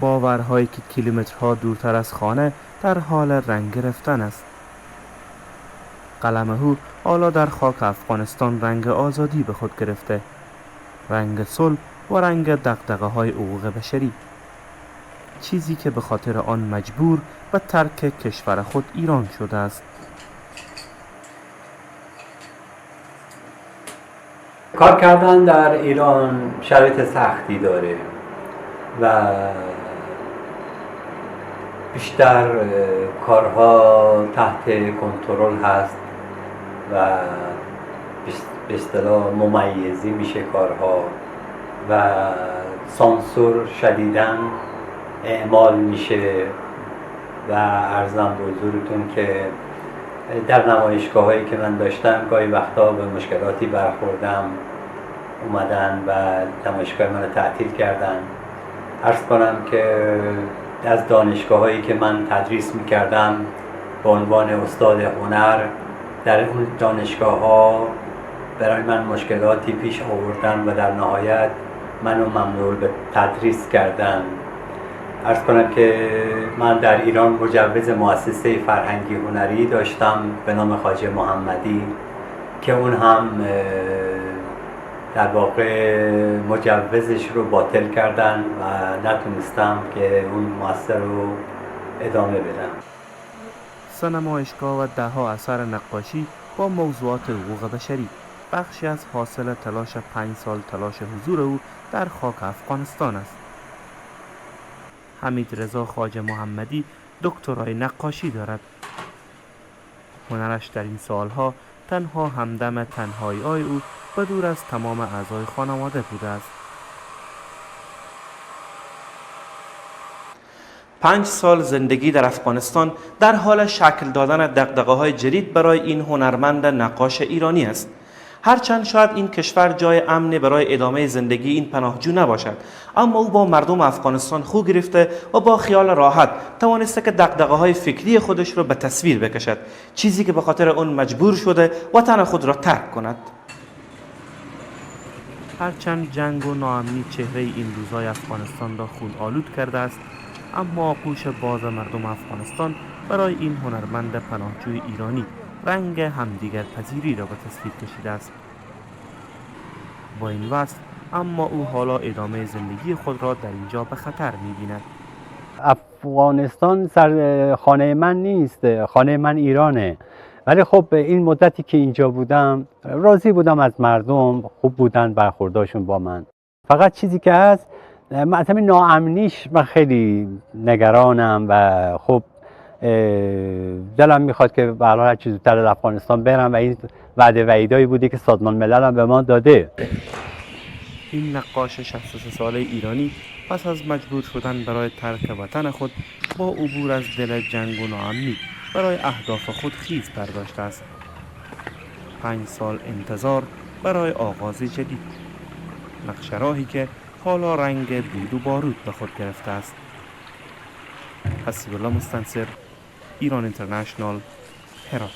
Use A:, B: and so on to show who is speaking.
A: باورهایی که کیلومترها دورتر از خانه در حال رنگ گرفتن است. قلم او حالا در خاک افغانستان رنگ آزادی به خود گرفته، رنگ صلح و رنگ دغدغه‌های حقوق بشری، چیزی که به خاطر آن مجبور به ترک کشور خود ایران شده است.
B: کار کردن در ایران شرایط سختی داره و بیشتر کارها تحت کنترل هست و به اصطلاح ممیزی میشه کارها و سانسور شدیداً اعمال میشه و عرضم به حضورتون که در نمایشگاه هایی که من داشتم گاهی وقتا به مشکلاتی برخوردم، اومدن و نمایشگاه من تعطیل کردن. عرض کنم که از دانشگاه هایی که من تدریس میکردم به عنوان استاد هنر، در اون دانشگاه ها برای من مشکلاتی پیش آوردن و در نهایت منو ممنوع به تدریس کردن. عرض کنم که من در ایران مجوز مؤسسه فرهنگی هنری داشتم به نام خواجه محمدی که اون هم در واقع مجوزش رو باطل کردن و نتونستم که اون مؤسسه رو ادامه بدم.
A: سه نمایشگاه و ده‌ها اثر نقاشی با موضوعات حقوق بشری بخشی از حاصل تلاش 5 سال تلاش حضور او در خاک افغانستان است. حمید رضا خواجه محمدی دکترای نقاشی دارد. هنرش در این سالها تنها همدم تنهایی او و دور از تمام اعضای خانواده بوده است. 5 سال زندگی در افغانستان در حال شکل دادن دغدغه‌های جدید برای این هنرمند نقاش ایرانی است. هرچند شاید این کشور جای امنی برای ادامه زندگی این پناهجو نباشد، اما او با مردم افغانستان خو گرفته و با خیال راحت توانسته که دغدغه‌های فکری خودش را به تصویر بکشد، چیزی که به خاطر آن مجبور شده وطن خود را ترک کند. هرچند جنگ و ناامنی چهره این روزهای افغانستان را خون آلود کرده است، اما آغوش باز مردم افغانستان برای این هنرمند پناهجوی ایرانی رنگ همدیگر پذیری را به تصویر کشیده است. با این وصف اما او حالا ادامه زندگی خود را در اینجا به خطر می‌بیند.
B: افغانستان خانه من نیست، خانه من ایرانه. ولی خب این مدتی که اینجا بودم راضی بودم از مردم، خوب بودن برخورداشون با من. فقط چیزی که هست مثلا ناامنیش من خیلی نگرانم و خب دلم میخواد که به هر حال هر چیز زودتر از افغانستان برم و این وعده وعیدایی بوده که سازمان ملل هم به ما داده.
A: این نقاش 63 ساله ایرانی پس از مجبور شدن برای ترک وطن خود با عبور از دل جنگ و ناامنی برای اهداف خود خیز برداشته است. 5 سال انتظار برای آغاز جدید، نقش راهی که حالا رنگ دود و بارود به خود گرفته است. حسیب الله مستنصر، ایران اینترنشنال، هرات.